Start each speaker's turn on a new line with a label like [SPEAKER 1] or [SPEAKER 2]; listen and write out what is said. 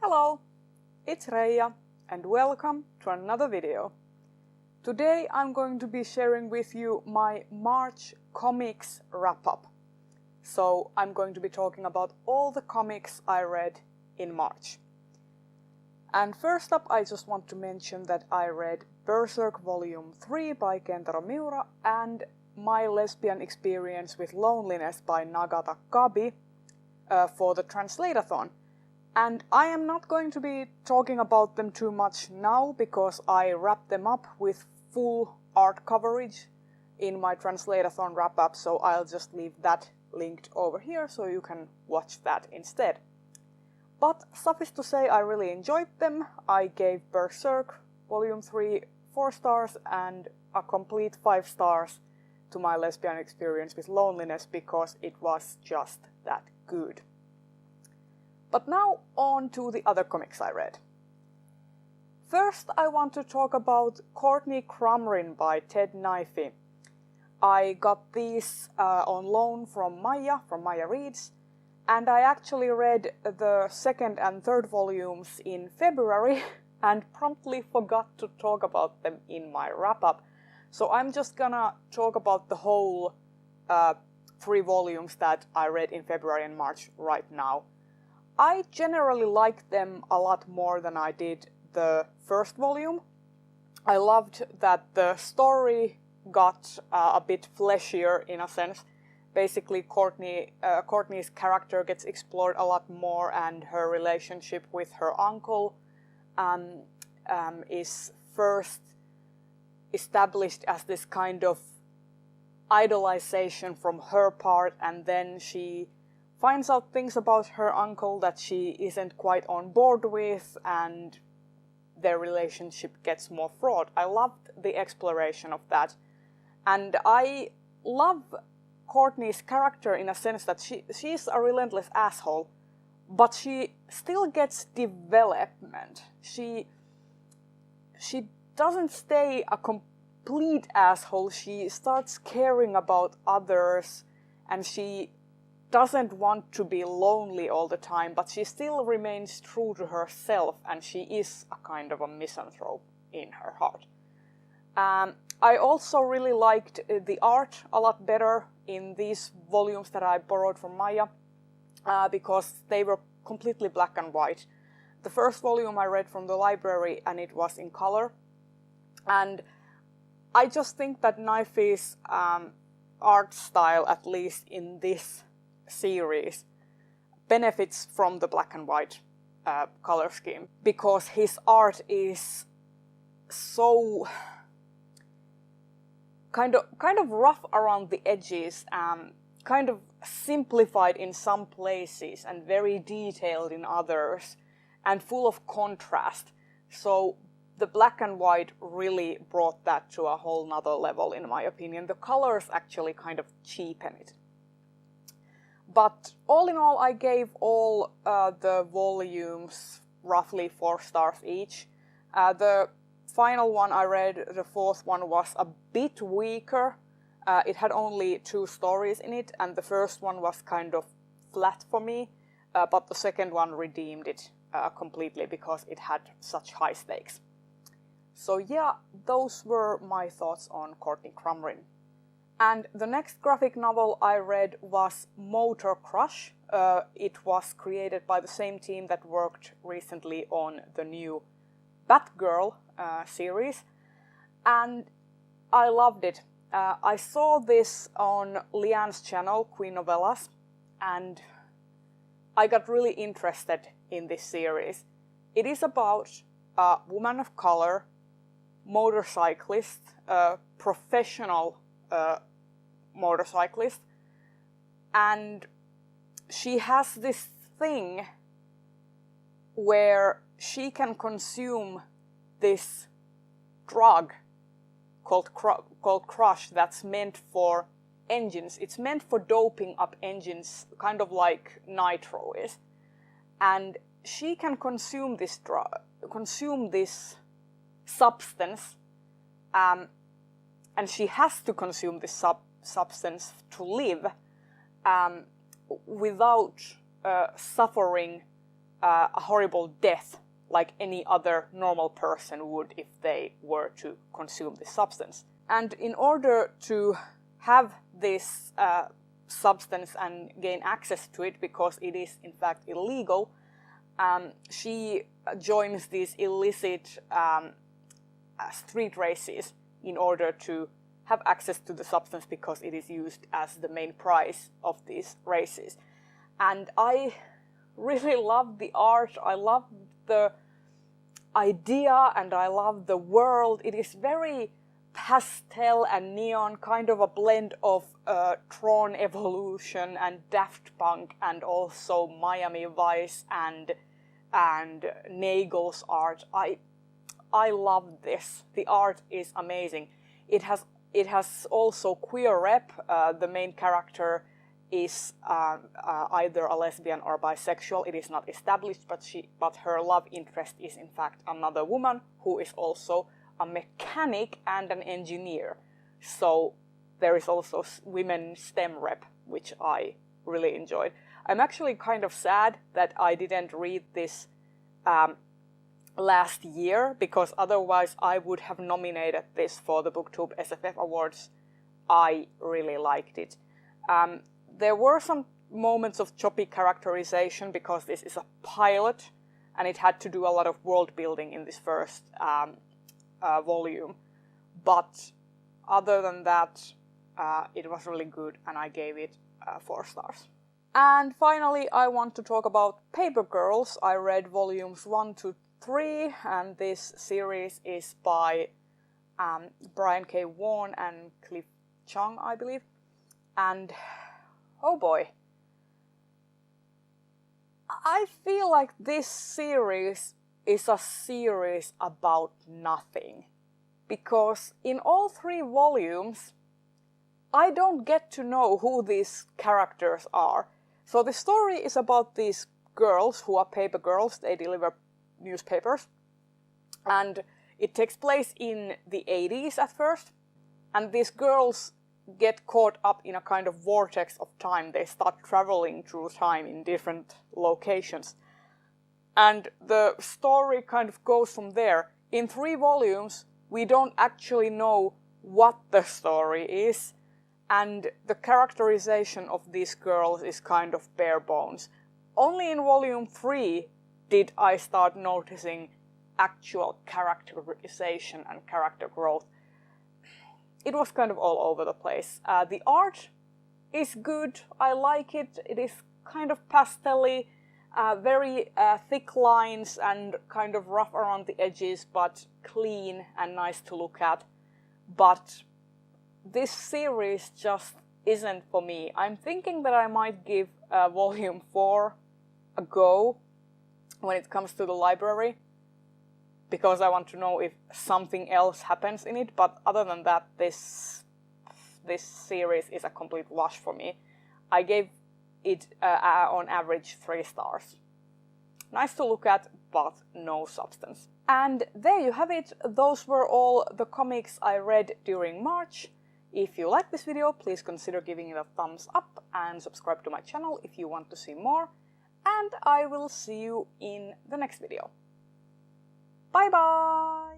[SPEAKER 1] Hello, it's Reija and welcome to another video. Today I'm going to be sharing with you my March comics wrap-up. So I'm going to be talking about all the comics I read in March. And first up I just want to mention that I read Berserk Volume 3 by Kentaro Miura and My Lesbian Experience with Loneliness by Nagata Kabi for the translate-a-thon. And I am not going to be talking about them too much now because I wrapped them up with full art coverage in my translate-a-thon wrap-up, so I'll just leave that linked over here so you can watch that instead. But suffice to say, I really enjoyed them. I gave Berserk Volume 3 4 stars and a complete 5 stars to My Lesbian Experience with Loneliness because it was just that good. But now on to the other comics I read. First I want to talk about Courtney Crumrin by Ted Naifeh. I got these on loan from Maya Reads, and I actually read the second and third volumes in February and promptly forgot to talk about them in my wrap-up. So I'm just gonna talk about the whole 3 volumes that I read in February and March right now. I generally liked them a lot more than I did the first volume. I loved that the story got a bit fleshier in a sense. Basically, Courtney's character gets explored a lot more, and her relationship with her uncle is first established as this kind of idolization from her part, and then she finds out things about her uncle that she isn't quite on board with, and their relationship gets more fraught. I loved the exploration of that. And I love Courtney's character in a sense that she's a relentless asshole, but she still gets development. She doesn't stay a complete asshole. She starts caring about others, and she doesn't want to be lonely all the time, but she still remains true to herself, and she is a kind of a misanthrope in her heart. I also really liked the art a lot better in these volumes that I borrowed from Maya because they were completely black and white. The first volume I read from the library and it was in color, and I just think that Naifeh's art style, at least in this series, benefits from the black and white color scheme because his art is so kind of rough around the edges, kind of simplified in some places and very detailed in others, and full of contrast. So the black and white really brought that to a whole nother level, in my opinion. The colors actually kind of cheapen it. But all in all, I gave all the volumes roughly 4 stars each. The final one I read, the fourth one, was a bit weaker. It had only 2 stories in it, and the first one was kind of flat for me, but the second one redeemed it completely because it had such high stakes. So yeah, those were my thoughts on Courtney Crumrin. And the next graphic novel I read was Motor Crush. It was created by the same team that worked recently on the new Batgirl series, and I loved it. I saw this on Leanne's channel, Queen Novellas, and I got really interested in this series. It is about a woman of color, motorcyclist, professional motorcyclist, and she has this thing where she can consume this drug called Crush that's meant for engines. It's meant for doping up engines, kind of like nitro is. And she can consume this substance, and she has to consume this substance to live without suffering a horrible death like any other normal person would if they were to consume this substance. And in order to have this substance and gain access to it, because it is in fact illegal, she joins these illicit street races in order to have access to the substance, because it is used as the main prize of these races. And I really love the art, I love the idea, and I love the world. It is very pastel and neon, kind of a blend of Tron Evolution and Daft Punk, and also Miami Vice and Nagel's art. I love this. The art is amazing. It has also queer rep. The main character is either a lesbian or bisexual. It is not established, but her love interest is in fact another woman who is also a mechanic and an engineer. So there is also women STEM rep, which I really enjoyed. I'm actually kind of sad that I didn't read this last year, because otherwise I would have nominated this for the BookTube SFF Awards. I really liked it. There were some moments of choppy characterization because this is a pilot and it had to do a lot of world building in this first volume. But other than that, it was really good and I gave it 4 stars. And finally, I want to talk about Paper Girls. I read volumes 1 to 3, and this series is by Brian K. Vaughan and Chiang, I believe. And oh boy, I feel like this series is a series about nothing. Because in all 3 volumes, I don't get to know who these characters are. So the story is about these girls who are paper girls. They deliver newspapers. And it takes place in the 80s at first. And these girls get caught up in a kind of vortex of time. They start traveling through time in different locations. And the story kind of goes from there. In 3 volumes, we don't actually know what the story is. And the characterization of these girls is kind of bare bones. Only in volume 3 did I start noticing actual characterization and character growth. It was kind of all over the place. The art is good. I like it. It is kind of pastel-y, very thick lines and kind of rough around the edges, but clean and nice to look at. But this series just isn't for me. I'm thinking that I might give volume 4 a go when it comes to the library, because I want to know if something else happens in it. But other than that, this series is a complete wash for me. I gave it on average 3 stars. Nice to look at, but no substance. And there you have it. Those were all the comics I read during March. If you like this video, please consider giving it a thumbs up and subscribe to my channel if you want to see more. And I will see you in the next video. Bye bye!